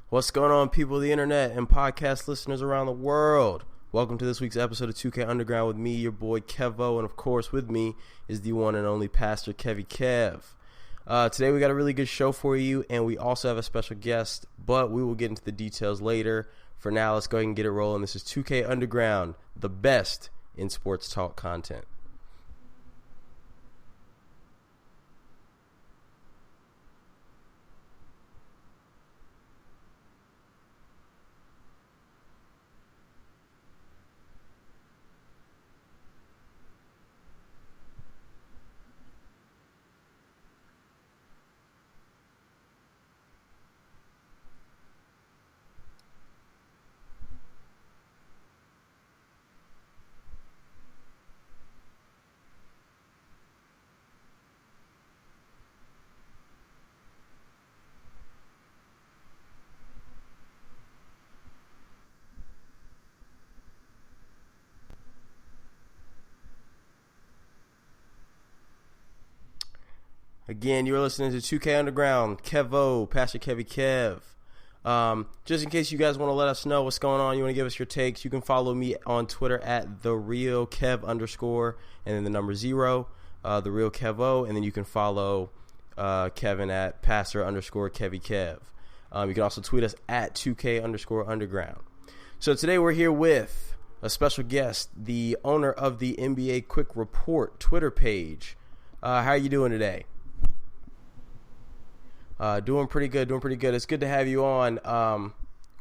What's going on, people of the internet and podcast listeners around the world? Welcome to this week's episode of 2K Underground with me, your boy Kevo, and of course with me is the one and only Pastor Kevy Kev. Today we got a really good show for you, and we also have a special guest, but we will get into the details later. For now, let's go ahead and get it rolling. This is 2K Underground, the best in sports talk content. Again, you're listening to 2K Underground, Kevo, Pastor Kevy Kev. Just in case you guys want to let us know what's going on, you want to give us your takes, you can follow me on Twitter at @TheRealKev_ and then the number 0, TheRealKevo, and then you can follow Kevin at Pastor_Kevy Kev. You can also tweet us at 2K_Underground. So today we're here with a special guest, the owner of the NBA Quick Report Twitter page. How are you doing today? Doing pretty good. It's good to have you on.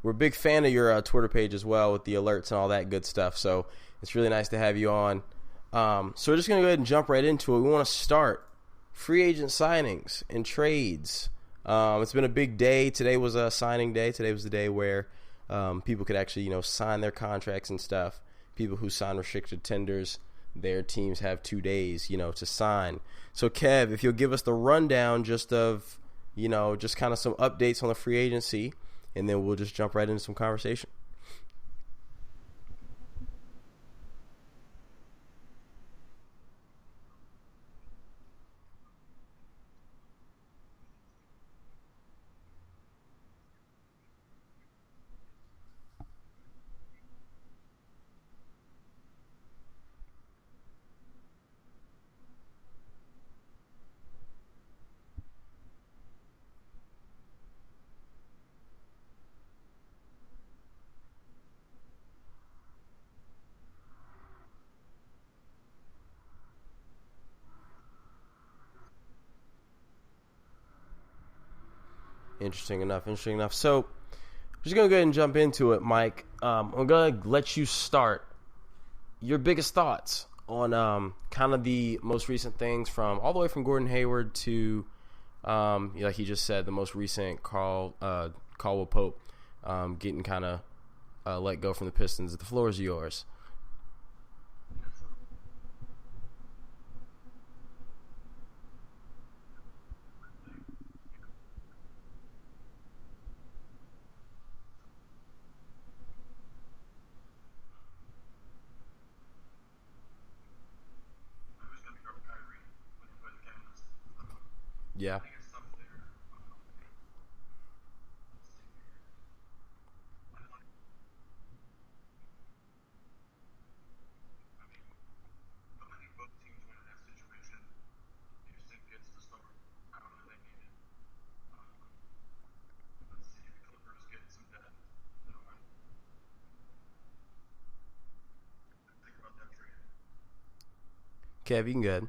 We're a big fan of your Twitter page as well with the alerts and all that good stuff. So it's really nice to have you on. So we're just going to go ahead and jump right into it. We want to start free agent signings and trades. It's been a big day. Today was a signing day. Today was the day where people could actually, sign their contracts and stuff. People who sign restricted tenders, their teams have 2 days, to sign. So Kev, if you'll give us the rundown just of, just kind of some updates on the free agency, and then we'll just jump right into some conversation. Interesting enough. So, I'm just going to go ahead and jump into it, Mike. I'm going to let you start your biggest thoughts on kind of the most recent things from all the way from Gordon Hayward to, like he just said, the most recent Caldwell Pope getting kind of let go from the Pistons. The floor is yours. Yeah. Kev, you can go ahead.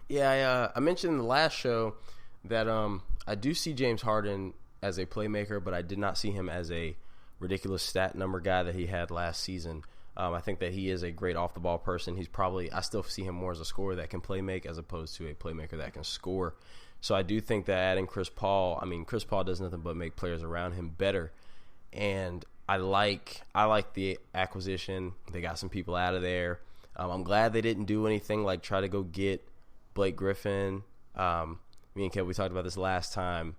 Yeah, I mentioned in the last show that I do see James Harden as a playmaker, but I did not see him as a ridiculous stat number guy that he had last season. I think that he is a great off the ball person. I still see him more as a scorer that can play make as opposed to a playmaker that can score. So I do think that adding Chris Paul, Chris Paul does nothing but make players around him better. And I like the acquisition. They got some people out of there. I'm glad they didn't do anything like try to go get Blake Griffin. Me and Kev, we talked about this last time.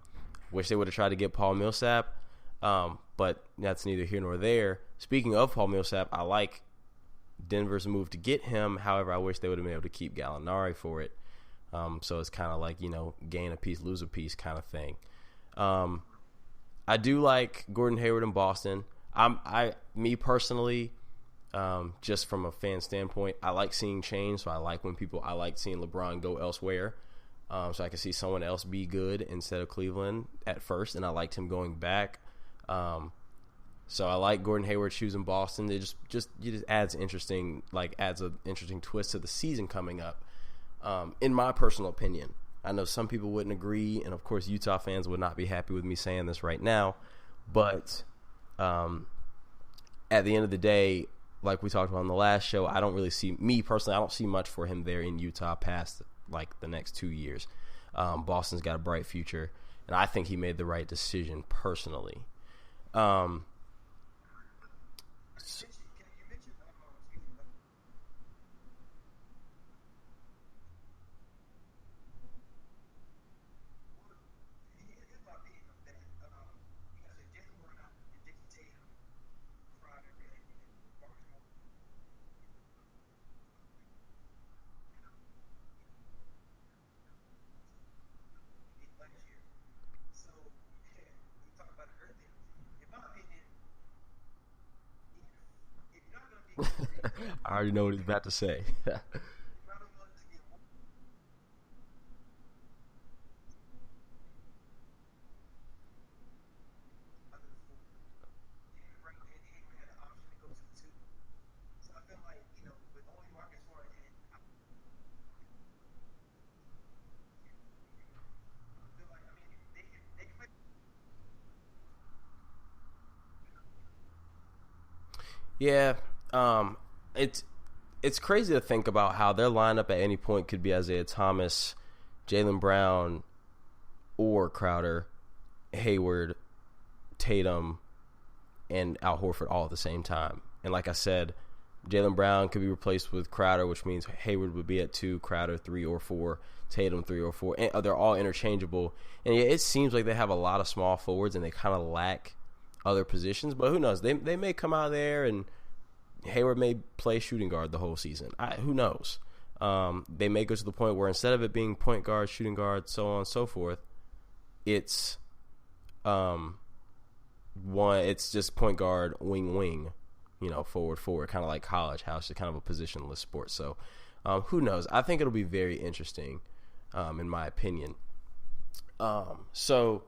Wish they would have tried to get Paul Millsap, but that's neither here nor there. Speaking of Paul Millsap, I like Denver's move to get him. However, I wish they would have been able to keep Gallinari for it. So it's kind of like, gain a piece, lose a piece kind of thing. I do like Gordon Hayward in Boston. Me personally, just from a fan standpoint, I like seeing change. So I like seeing LeBron go elsewhere. So I can see someone else be good instead of Cleveland at first, and I liked him going back. So I like Gordon Hayward choosing Boston. It just adds an interesting twist to the season coming up. In my personal opinion, I know some people wouldn't agree, and of course Utah fans would not be happy with me saying this right now, but at the end of the day, like we talked about on the last show, I don't see much for him there in Utah past like the next 2 years. Boston's got a bright future, and I think he made the right decision personally. I already know what he's about to say. Yeah, it's crazy to think about how their lineup at any point could be Isaiah Thomas, Jaylen Brown, or Crowder, Hayward, Tatum, and Al Horford all at the same time. And like I said, Jaylen Brown could be replaced with Crowder, which means Hayward would be at 2, Crowder 3 or 4, Tatum 3 or 4. And they're all interchangeable. And yeah, it seems like they have a lot of small forwards and they kind of lack other positions. But who knows? They may come out there and Hayward may play shooting guard the whole season. Who knows? They may go to the point where instead of it being point guard, shooting guard, so on and so forth, it's it's just point guard, wing, forward, kind of like college, how it's just kind of a positionless sport. So who knows? I think it'll be very interesting, in my opinion. So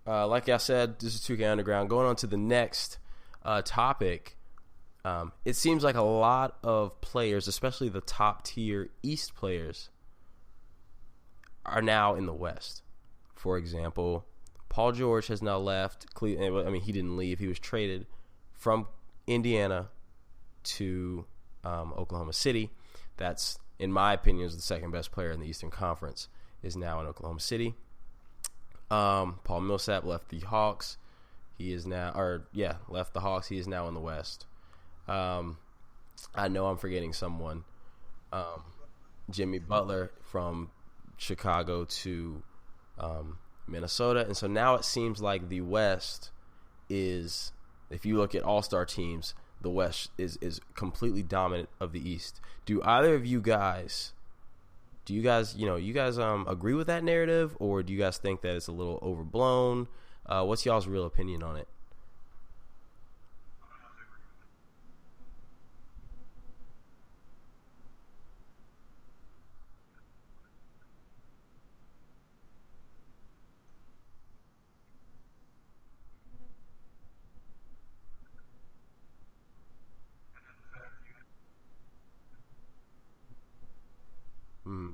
like I said, this is 2K Underground. Going on to the next topic. It seems like a lot of players, especially the top tier East players, are now in the West. For example, Paul George has now left Cleveland. He didn't leave. He was traded from Indiana to Oklahoma City. That's, in my opinion, is the second best player in the Eastern Conference, is now in Oklahoma City. Paul Millsap left the Hawks. Left the Hawks. He is now in the West. I know I'm forgetting someone. Jimmy Butler from Chicago to Minnesota. And so now it seems like the West is, if you look at all-star teams, the West is completely dominant of the East. Do either of you guys agree with that narrative, or do you guys think that it's a little overblown? What's y'all's real opinion on it? Mm.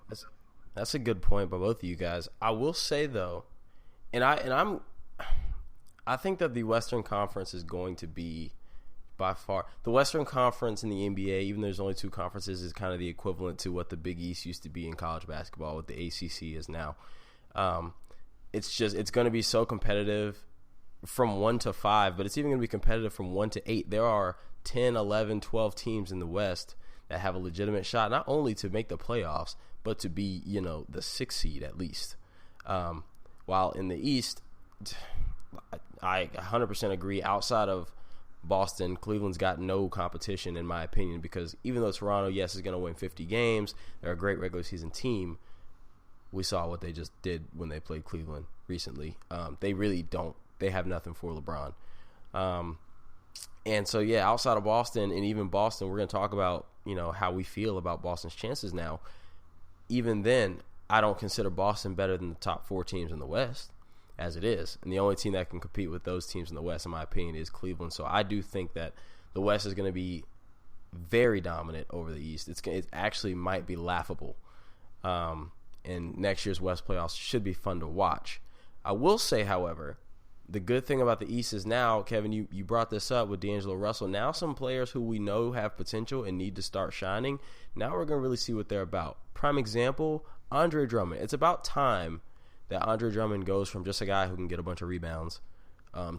That's, that's a good point by both of you guys. I will say though, I think that the Western Conference is going to be by far the Western Conference in the NBA. Even though there's only two conferences, is kind of the equivalent to what the Big East used to be in college basketball, what the ACC is now. It's going to be so competitive from 1 to 5, but it's even going to be competitive from 1 to 8. There are 10, 11, 12 teams in the West that have a legitimate shot, not only to make the playoffs, but to be, the 6th seed at least. While in the East, I 100% agree. Outside of Boston, Cleveland's got no competition, in my opinion, because even though Toronto, yes, is going to win 50 games, they're a great regular season team. We saw what they just did when they played Cleveland recently. They really don't. They have nothing for LeBron. And so, yeah, outside of Boston and even Boston, we're going to talk about, how we feel about Boston's chances now. Even then, I don't consider Boston better than the top 4 teams in the West as it is. And the only team that can compete with those teams in the West, in my opinion, is Cleveland. So I do think that the West is going to be very dominant over the East. It actually might be laughable. And next year's West playoffs should be fun to watch. I will say, however, the good thing about the East is now, Kevin, you brought this up with D'Angelo Russell. Now some players who we know have potential and need to start shining, now we're going to really see what they're about. Prime example, Andre Drummond. It's about time that Andre Drummond goes from just a guy who can get a bunch of rebounds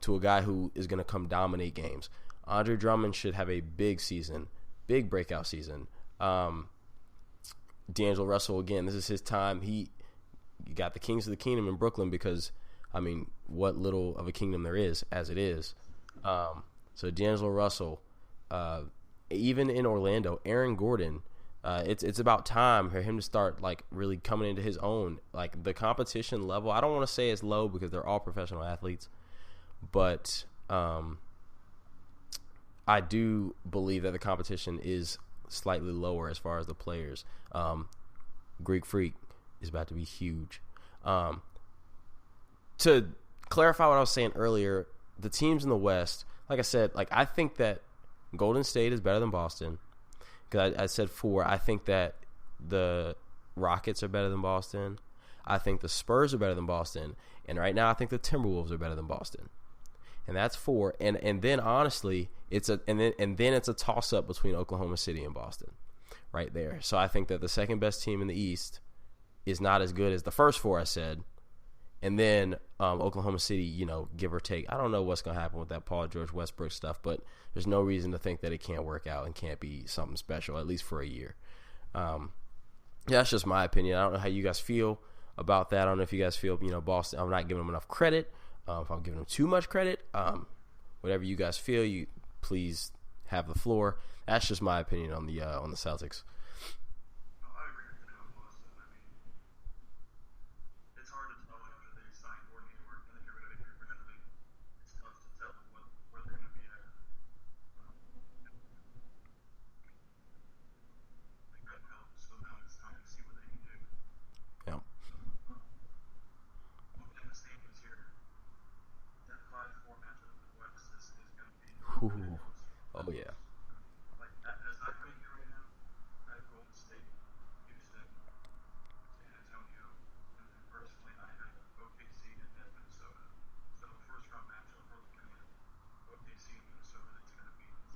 to a guy who is going to come dominate games. Andre Drummond should have a big season, big breakout season. D'Angelo Russell, again, this is his time. He got the Kings of the Kingdom in Brooklyn because, what little of a kingdom there is as it is. So D'Angelo Russell, even in Orlando, Aaron Gordon, it's about time for him to start really coming into his own. The competition level, I don't want to say it's low because they're all professional athletes, but I do believe that the competition is slightly lower as far as the players. Greek Freak is about to be huge. To clarify what I was saying earlier, the teams in the West, like I said, I think that Golden State is better than Boston. Because I said 4. I think that the Rockets are better than Boston. I think the Spurs are better than Boston. And right now I think the Timberwolves are better than Boston. And that's 4. And then honestly, it's a toss up between Oklahoma City and Boston right there. So I think that the second best team in the East is not as good as the first 4 I said. And then Oklahoma City, give or take. I don't know what's going to happen with that Paul George Westbrook stuff, but there's no reason to think that it can't work out and can't be something special, at least for a year. That's just my opinion. I don't know how you guys feel about that. I don't know if you guys feel, Boston, I'm not giving them enough credit. If I'm giving them too much credit, whatever you guys feel, you please have the floor. That's just my opinion on the Celtics. Ooh. Oh yeah.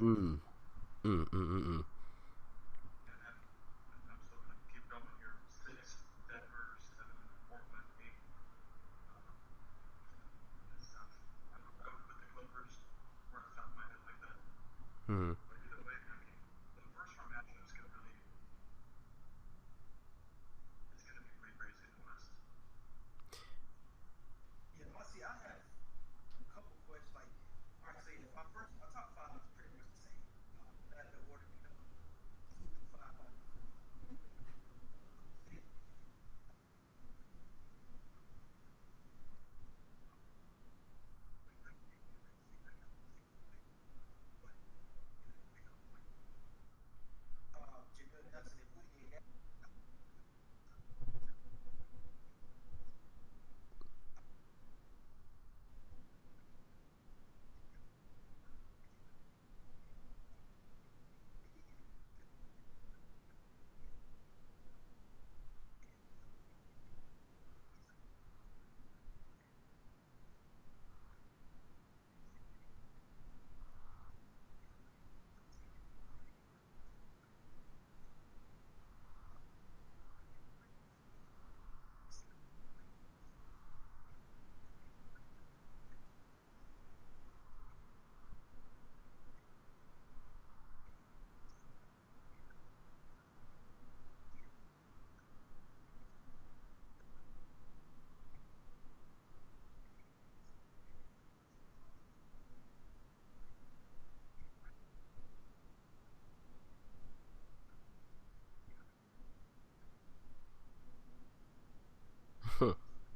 Mm. Mm. Mm. Mm. Mm.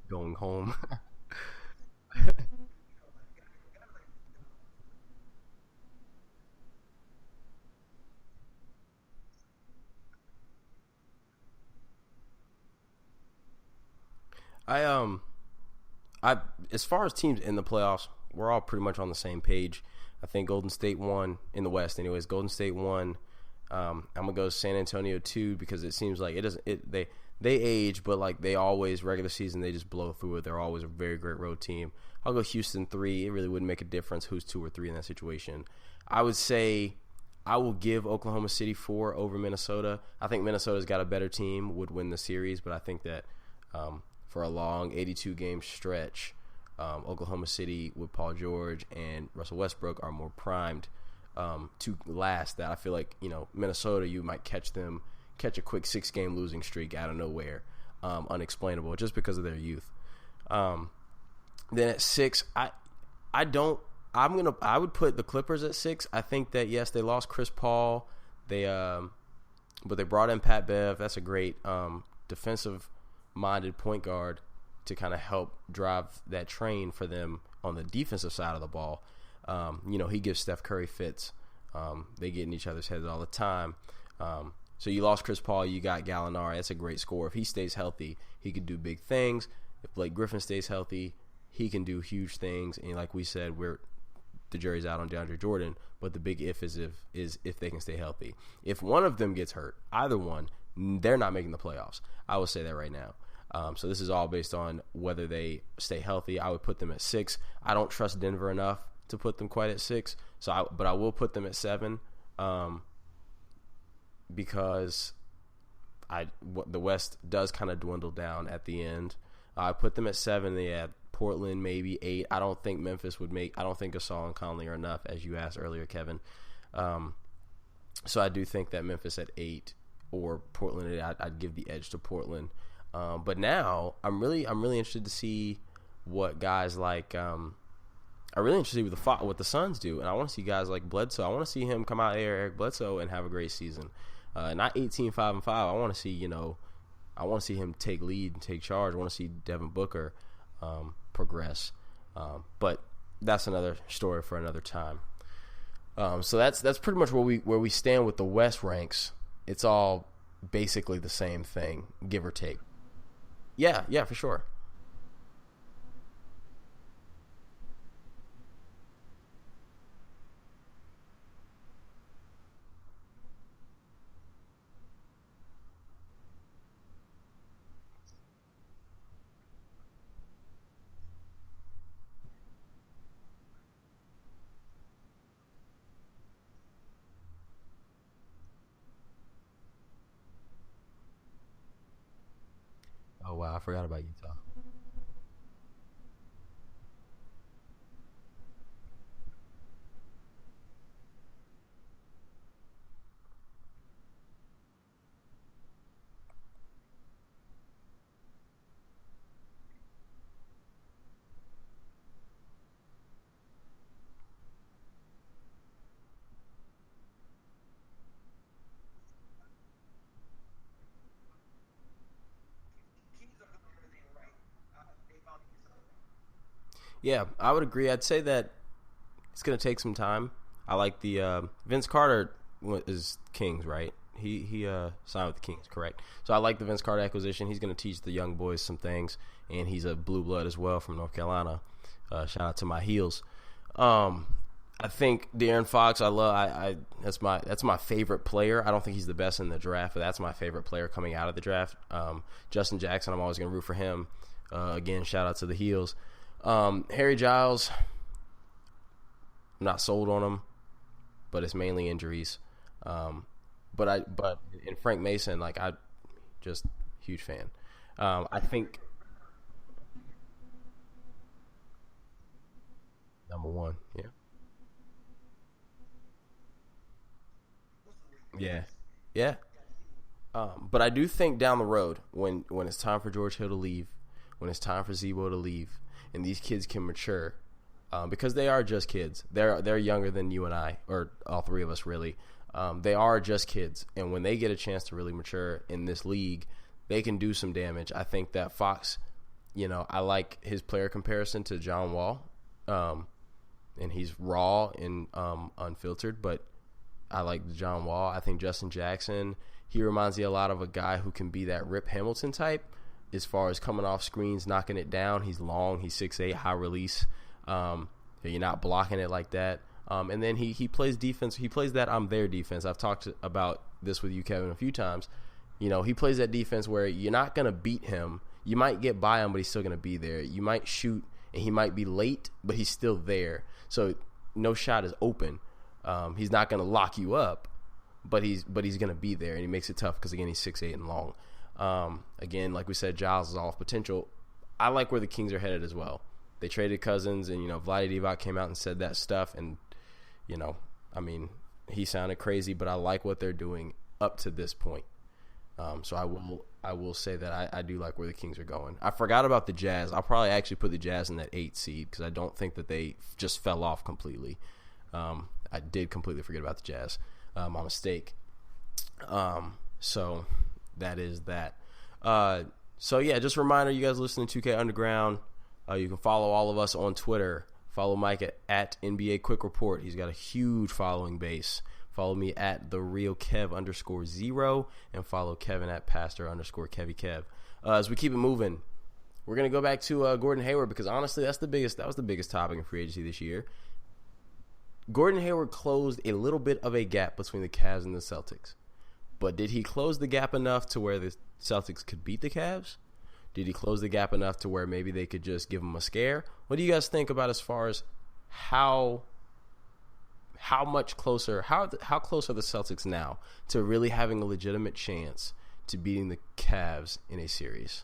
going home. I I as far as teams in the playoffs, we're all pretty much on the same page. I think Golden State won in the West, anyways. Golden State won. I'm gonna go San Antonio 2 because it seems like it doesn't. They age, but like they always regular season they just blow through it. They're always a very great road team. I'll go Houston 3. It really wouldn't make a difference who's 2 or 3 in that situation. I would say I will give Oklahoma City 4 over Minnesota. I think Minnesota's got a better team, would win the series, but I think that for a long 82 game stretch, Oklahoma City with Paul George and Russell Westbrook are more primed to last. That I feel like Minnesota, you might catch a quick 6-game losing streak out of nowhere, unexplainable, just because of their youth. Then at 6, I would put the Clippers at 6. I think that yes, they lost Chris Paul, but they brought in Pat Bev. That's a great defensive minded point guard to kind of help drive that train for them on the defensive side of the ball. He gives Steph Curry fits. They get in each other's heads all the time. So you lost Chris Paul, you got Gallinari. That's a great score. If he stays healthy, he could do big things. If Blake Griffin stays healthy, he can do huge things. And like we said, the jury's out on DeAndre Jordan, but the big if is if they can stay healthy. If one of them gets hurt, either one, they're not making the playoffs. I will say that right now. So this is all based on whether they stay healthy. I would put them at 6. I don't trust Denver enough to put them quite at 6. But I will put them at 7 because the West does kind of dwindle down at the end. I put them at 7. They had Portland maybe 8. I don't think Memphis would make. I don't think Gasol and Conley are enough, as you asked earlier, Kevin. So I do think that Memphis at 8 or Portland. I'd give the edge to Portland. But now I'm really interested to see what guys like. I'm really interested with what the Suns do, and I want to see guys like Bledsoe. I want to see him come out there, Eric Bledsoe, and have a great season. Not 18-5-5. I want to see I want to see him take lead and take charge. I want to see Devin Booker progress. But that's another story for another time. So that's pretty much where we stand with the West ranks. It's all basically the same thing, give or take. Yeah, for sure. Oh wow, I forgot about Utah. Yeah, I would agree. I'd say that it's going to take some time. I like the Vince Carter is Kings, right? He signed with the Kings, correct? So I like the Vince Carter acquisition. He's going to teach the young boys some things, and he's a blue blood as well from North Carolina. Shout out to my heels. I think De'Aaron Fox. I that's my favorite player. I don't think he's the best in the draft, but that's my favorite player coming out of the draft. Justin Jackson. I'm always going to root for him. Again, shout out to the heels. Harry Giles. I'm not sold on him, but it's mainly injuries. But in Frank Mason, like I just huge fan. I think number one. Yeah. Yeah. Yeah. But I do think down the road, when it's time for George Hill to leave, when it's time for Zebo to leave, and these kids can mature, because they are just kids. They're younger than you and I, or all three of us, really. They are just kids, and when they get a chance to really mature in this league, they can do some damage. I think that Fox I like his player comparison to John Wall, and he's raw and unfiltered, but I like John Wall. I think Justin Jackson, he reminds me a lot of a guy who can be that Rip Hamilton type as far as coming off screens, knocking it down. He's long, he's 6'8", high release. You're not blocking it like that. And then he plays defense. He plays that I'm there defense. I've talked about this with you, Kevin, a few times. He plays that defense where you're not going to beat him. You might get by him, but he's still going to be there. You might shoot, and he might be late, but he's still there. So no shot is open. He's not going to lock you up, but he's going to be there, and he makes it tough because, again, he's 6'8" and long. Again, like we said, Giles is all off potential. I like where the Kings are headed as well. They traded Cousins, and, Vlade Divac came out and said that stuff, and, he sounded crazy, but I like what they're doing up to this point. So I will say that I do like where the Kings are going. I forgot about the Jazz. I'll probably actually put the Jazz in that 8 seed because I don't think that they just fell off completely. I did completely forget about the Jazz. My mistake. So that is that. So yeah, just a reminder, you guys listening to 2K Underground. You can follow all of us on Twitter. Follow Mike at NBA Quick Report. He's got a huge following base. Follow me at @therealkev_0 and follow Kevin at pastor_KevyKev. As we keep it moving, we're gonna go back to Gordon Hayward because honestly, that was the biggest topic in free agency this year. Gordon Hayward closed a little bit of a gap between the Cavs and the Celtics, but did he close the gap enough to where the Celtics could beat the Cavs? Did he close the gap enough to where maybe they could just give him a scare? What do you guys think about as far as how much closer, how close are the Celtics now to really having a legitimate chance to beating the Cavs in a series?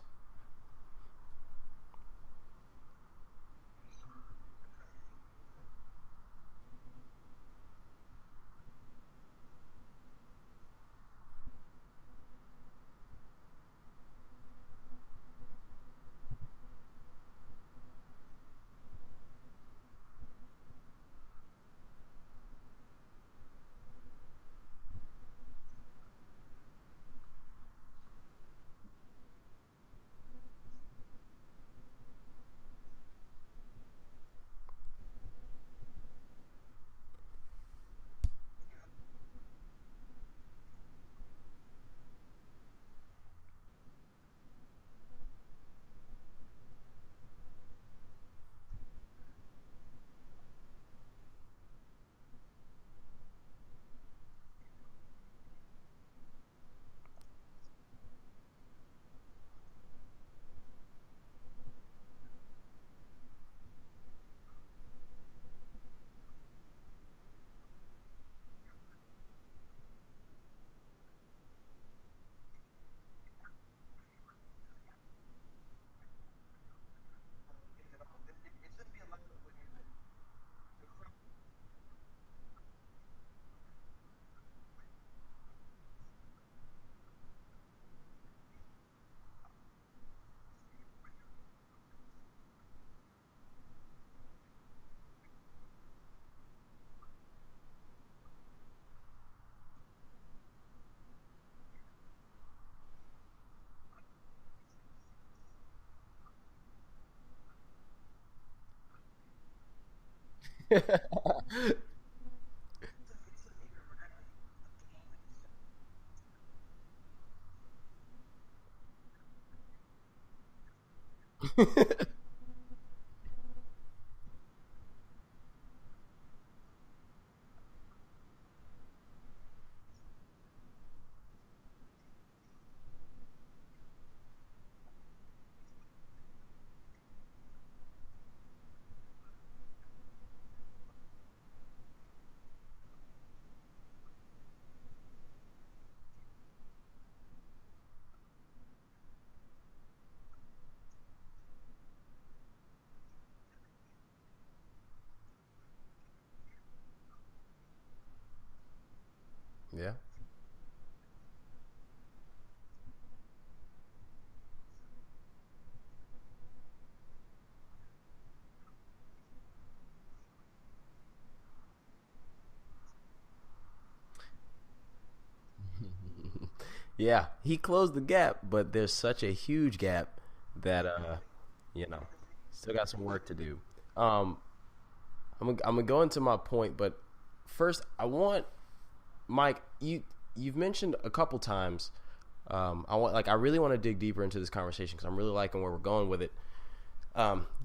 Yeah. Yeah, he closed the gap, but there's such a huge gap that You know, still got some work to do. Um, I'm gonna go into my point, but first I want Mike. You've mentioned a couple times. I really want to dig deeper into this conversation because I'm really liking where we're going with it.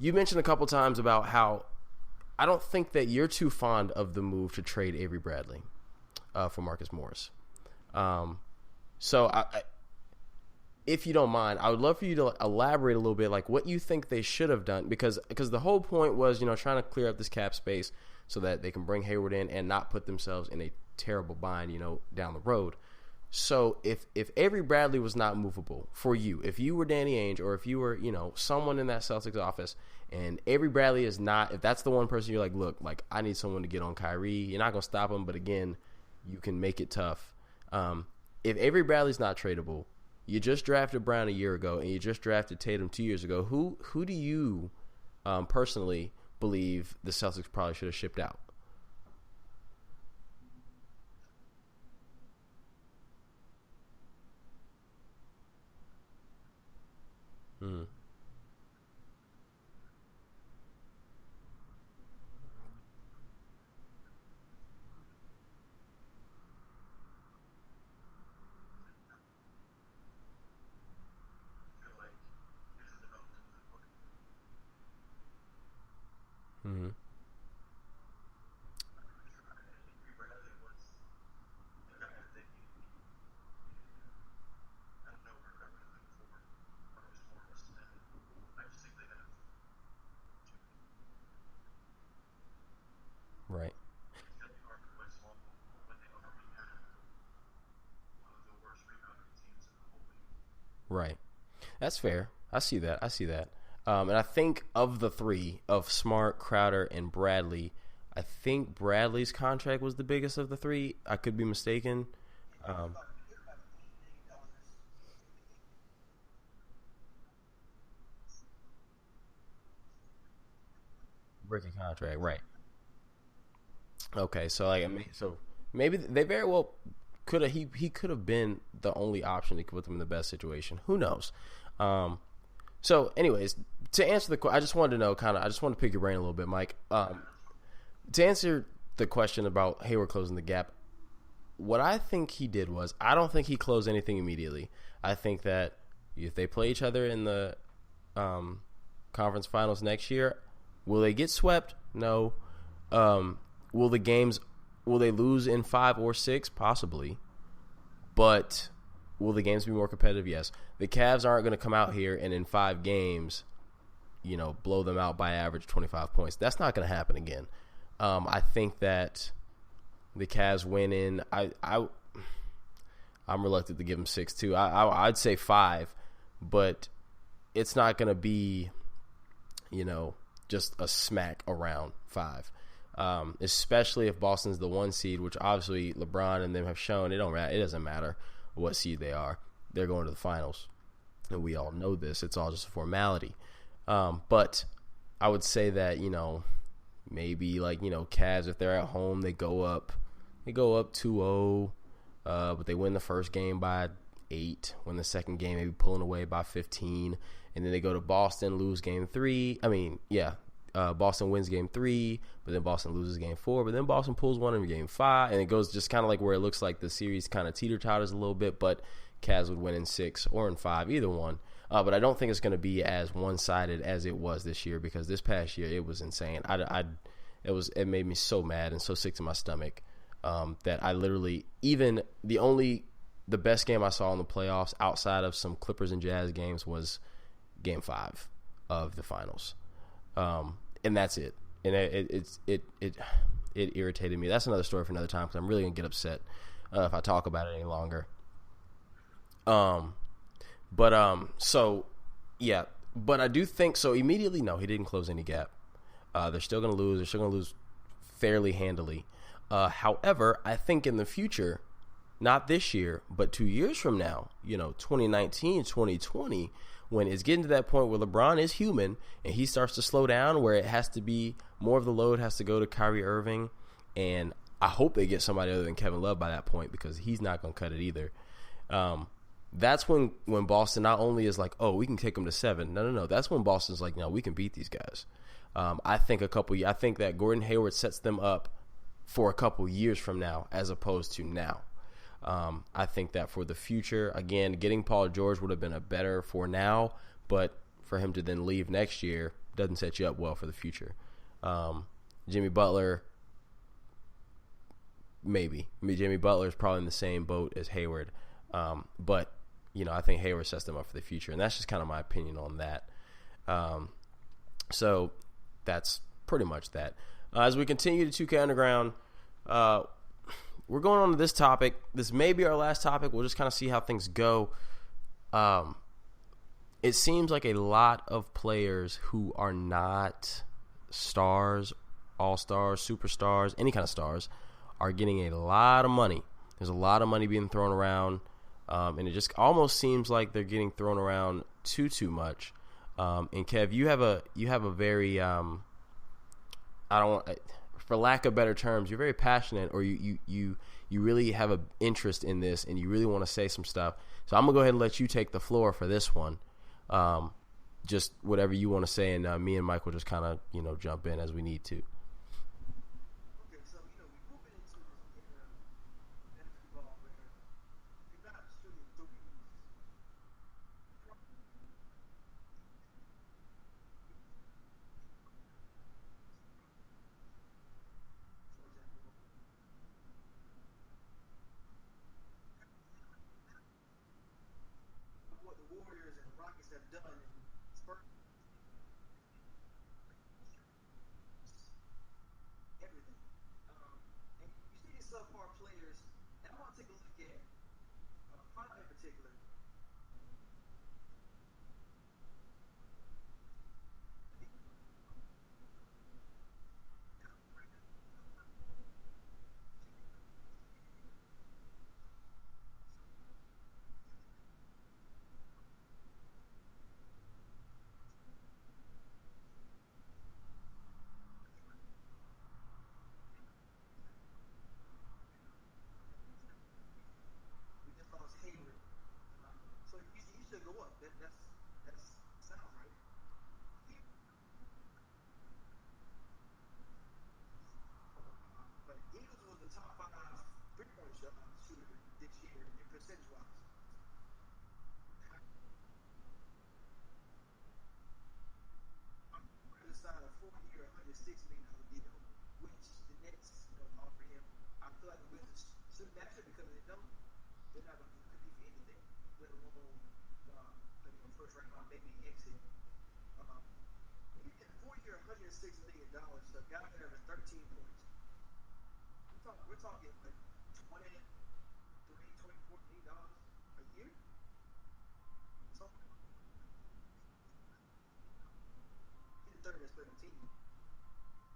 You mentioned a couple times about how I don't think that you're too fond of the move to trade Avery Bradley for Marcus Morris. So if you don't mind, I would love for you to elaborate a little bit, like what you think they should have done, because the whole point was, trying to clear up this cap space so that they can bring Hayward in and not put themselves in a terrible bind, down the road. So if Avery Bradley was not movable for you, if you were Danny Ainge or if you were, someone in that Celtics office and Avery Bradley is not, if that's the one person you're like, look, like I need someone to get on Kyrie, you're not going to stop him, but again, you can make it tough. If Avery Bradley's not tradable, you just drafted Brown a year ago and you just drafted Tatum 2 years ago, who do you personally believe the Celtics probably should have shipped out? Mm, mm, right, right. That's fair. I see that. I see that. And I think of the three, of Smart, Crowder, and Bradley, I think Bradley's contract was the biggest of the three. I could be mistaken. Um, Rookie contract, right? Okay, so so maybe they very well could have. He could have been the only option that could put them in the best situation. Who knows? Um, so, anyways, to answer I just wanted to know, I just want to pick your brain a little bit, Mike. To answer the question about Hayward closing the gap, what I think he did was, I don't think he closed anything immediately. I think that if they play each other in the um, conference finals next year, will they get swept? No. Um, will the games will they lose in 5 or 6? Possibly. But will the games be more competitive? Yes. The Cavs aren't going to come out here and in 5 games, blow them out by average 25 points. That's not going to happen again. I think that the Cavs win in. I'm reluctant to give them 6 too. I'd say 5, but it's not going to be, just a smack around 5. Especially if Boston's the 1 seed, which obviously LeBron and them have shown it doesn't matter what seed they are. They're going to the finals. And we all know this. It's all just a formality. But I would say that, maybe Cavs, if they're at home, they go up 2-0, but they win the first game by 8, win the second game, maybe pulling away by 15, and then they go to Boston, lose game 3. Boston wins game 3, but then Boston loses game 4, but then Boston pulls one in game 5, and it goes just kind of like where it looks like the series kind of teeter-totters a little bit, but Cavs would win in 6 or in 5, either one. But I don't think it's going to be as one-sided as it was this year, because this past year it was insane. It made me so mad and so sick to my stomach that I literally, even the best game I saw in the playoffs outside of some Clippers and Jazz games was game 5 of the finals. And that's it. And it irritated me. That's another story for another time, because I'm really gonna get upset if I talk about it any longer. So yeah, but I do think so. Immediately, no, he didn't close any gap. They're still gonna lose. They're still gonna lose fairly handily. However, I think in the future, not this year, but 2 years from now, 2019, 2020, when it's getting to that point where LeBron is human and he starts to slow down, where it has to be more of the load has to go to Kyrie Irving, and I hope they get somebody other than Kevin Love by that point, because he's not going to cut it either. that's when Boston not only is like, oh, we can take them to 7. No. That's when Boston's like, no, we can beat these guys. I think that Gordon Hayward sets them up for a couple years from now as opposed to now. I think that for the future, again, getting Paul George would have been a better for now, but for him to then leave next year doesn't set you up well for the future. Jimmy Butler, maybe. I mean, Jimmy Butler is probably in the same boat as Hayward, but I think Hayward sets them up for the future, and that's just kind of my opinion on that. So that's pretty much that. As we continue to 2K Underground, we're going on to this topic. This may be our last topic. We'll just kind of see how things go. It seems like a lot of players who are not stars, all-stars, superstars, any kind of stars, are getting a lot of money. There's a lot of money being thrown around, and it just almost seems like they're getting thrown around too much. And Kev, you have a very for lack of better terms, you're very passionate, or you really have an interest in this, and you really want to say some stuff. So I'm gonna go ahead and let you take the floor for this one. Just whatever you want to say, and me and Mike will just kind of jump in as we need to. Okay, so we moving into basketball where you're not shooting threes. For example, what the Warriors and Rockets have done in Spurs, everything. And you see these subpar players, and I want to take a look at five in particular. We just lost Hayward. So you should go up. That's sounds right. But Eagles was the top five three-point shooter this year in percentage-wise. He signed a 4-year, $106 million deal, which the Nets offer him. I feel like the Wizards should match it because they don't. They're not going to compete for anything, let alone first round, maybe exit. He get a 4-year, $106 million. So a guy that has 13 points. We're talking like 24 million dollars a year. So he's the third best player on the team.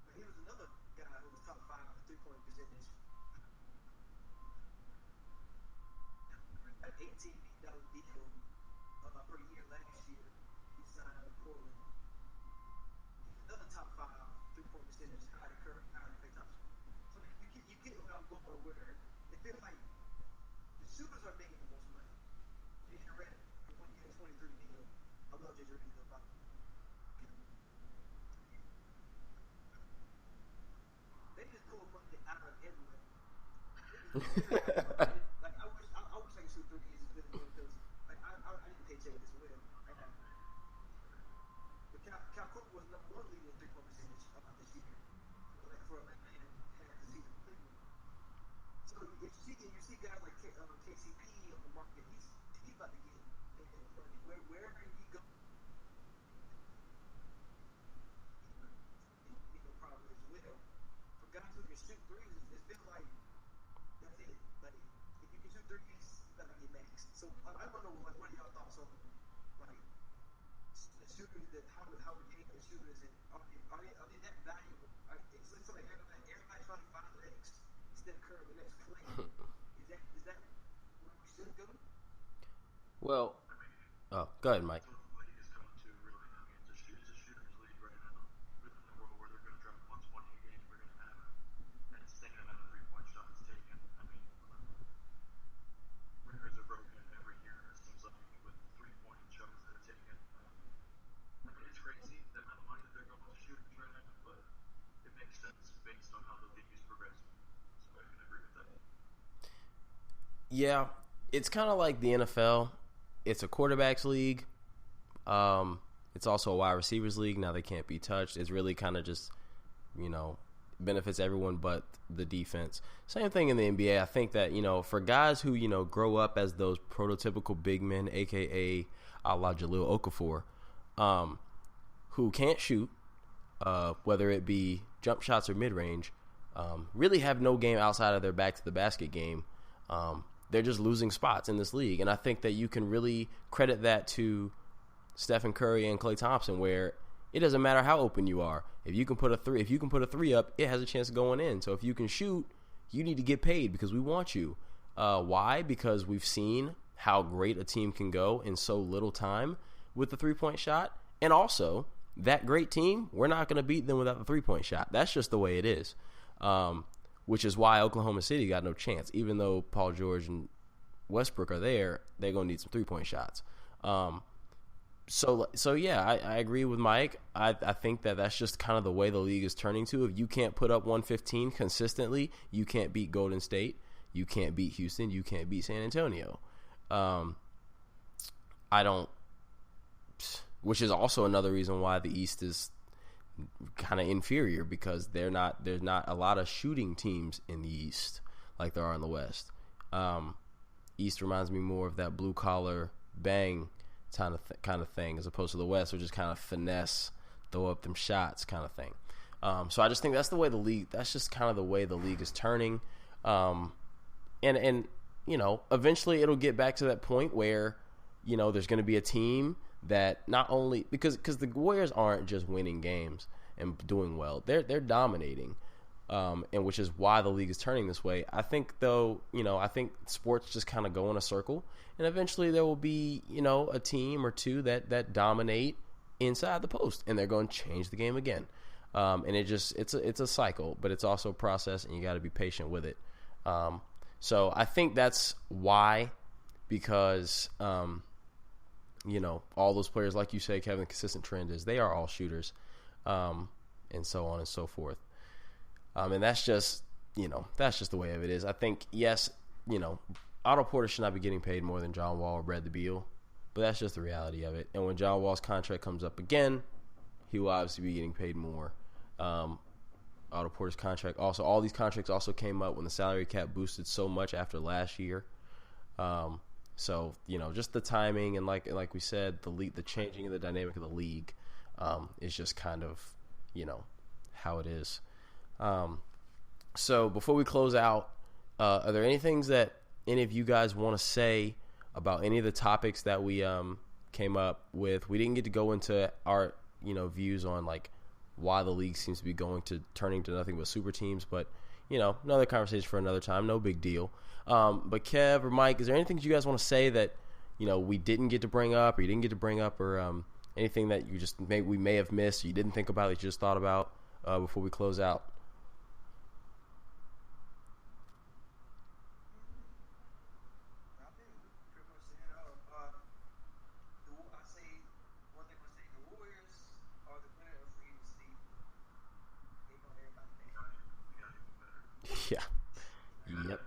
But he was another guy who was top 5 in three-point percentage. An $18 million deal per year last year. He signed with Portland. He's another top 5 three-point percentage, higher than Curry, higher than Klay Thompson. So you get what I'm going where it feels like the shooters are making the most money. JJ Redick for 1 year, $23 million. I love JJ Redick. They just pull money out of everywhere. Like I wish I could shoot threes as good as him because like I didn't pay Jay this well. But Cal Cooper was number 1 leading in three-point percentage this year. Like for a man had the season completely. So if you see guys like KCP on the market, he's about to get wherever he goes. Probably as well. For guys who can shoot threes, it feels like that's it. Like if you can shoot threes, you gotta get max. So I don't know what are y'all thoughts on like the shooters that how we game the shooters and are they that valuable? It's like everybody trying to find the next Steph Curry, the next Clay. Is that where we should go? Well, go ahead, Mike. Yeah, it's kind of like the NFL. It's a quarterbacks league. It's also a wide receivers league. Now they can't be touched. It's really kind of just, benefits everyone but the defense. Same thing in the NBA. I think that, for guys who, grow up as those prototypical big men, a.k.a. a la Jaleel Okafor, who can't shoot, whether it be jump shots or mid-range, really have no game outside of their back-to-the-basket game. They're just losing spots in this league. And I think that you can really credit that to Stephen Curry and Klay Thompson, where it doesn't matter how open you are. If you can put a three up, it has a chance of going in. So if you can shoot, you need to get paid because we want you. Why? Because we've seen how great a team can go in so little time with the three-point shot. And also, that great team, we're not going to beat them without the three-point shot. That's just the way it is. Which is why Oklahoma City got no chance. Even though Paul George and Westbrook are there, they're going to need some three-point shots. So yeah, I agree with Mike. I think that that's just kind of the way the league is turning to. If you can't put up 115 consistently, you can't beat Golden State. You can't beat Houston. You can't beat San Antonio. Which is also another reason why the East is kind of inferior, because there's not a lot of shooting teams in the East like there are in the West. East reminds me more of that blue collar bang kind of thing, as opposed to the West, which is kind of finesse, throw up them shots kind of thing. So I just think that's the way the league. That's just kind of the way the league is turning. And eventually it'll get back to that point where there's going to be a team that not only because the Warriors aren't just winning games and doing well, they're dominating, and which is why the league is turning this way. I think though, I think sports just kind of go in a circle, and eventually there will be a team or two that dominate inside the post, and they're going to change the game again. And it's a cycle, but it's also a process, and you got to be patient with it. So I think that's why, because all those players, like you say, Kevin, the consistent trend is they are all shooters, and so on and so forth. And that's just the way of it is. I think, yes, Otto Porter should not be getting paid more than John Wall or Bradley Beal, but that's just the reality of it. And when John Wall's contract comes up again, he will obviously be getting paid more. Otto Porter's contract also, all these contracts also came up when the salary cap boosted so much after last year. So, just the timing and like we said, the changing of the dynamic of the league is just kind of, how it is. So before we close out, are there any things that any of you guys want to say about any of the topics that we came up with? We didn't get to go into our, views on why the league seems to be turning to nothing but super teams, but another conversation for another time. No big deal. But Kev or Mike, is there anything you guys want to say that we didn't get to bring up, or you didn't get to bring up, or anything that we may have missed, or you didn't think about, that you just thought about before we close out? Yeah. Yep.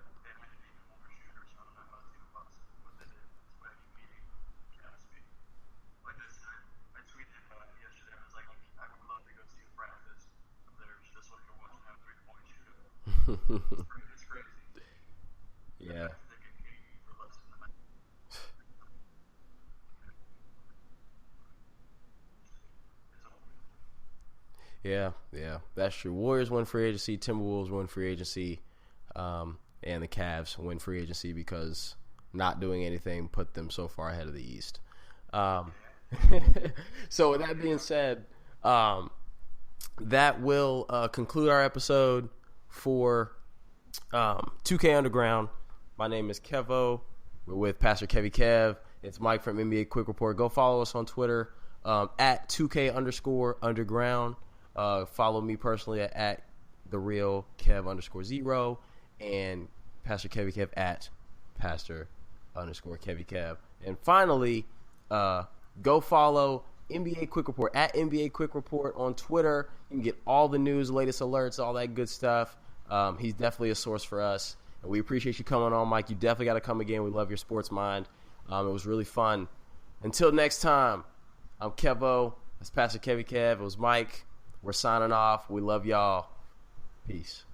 Yeah. Yeah, that's true. Warriors win free agency, Timberwolves win free agency, and the Cavs win free agency because not doing anything put them so far ahead of the East. So with that being said, that will conclude our episode for 2K Underground. My name is Kevo. We're with Pastor Kevy Kev. It's Mike from NBA Quick Report. Go follow us on Twitter at 2K_underground. Follow me personally at the real Kev_0, and Pastor Kevy Kev at Pastor_Kevy Kev. And finally, go follow NBA Quick Report at NBA Quick Report on Twitter. You can get all the news, latest alerts, all that good stuff. He's definitely a source for us. And we appreciate you coming on, Mike. You definitely got to come again. We love your sports mind. It was really fun. Until next time, I'm Kevo. That's Pastor Kevy Kev. It was Mike. We're signing off. We love y'all. Peace.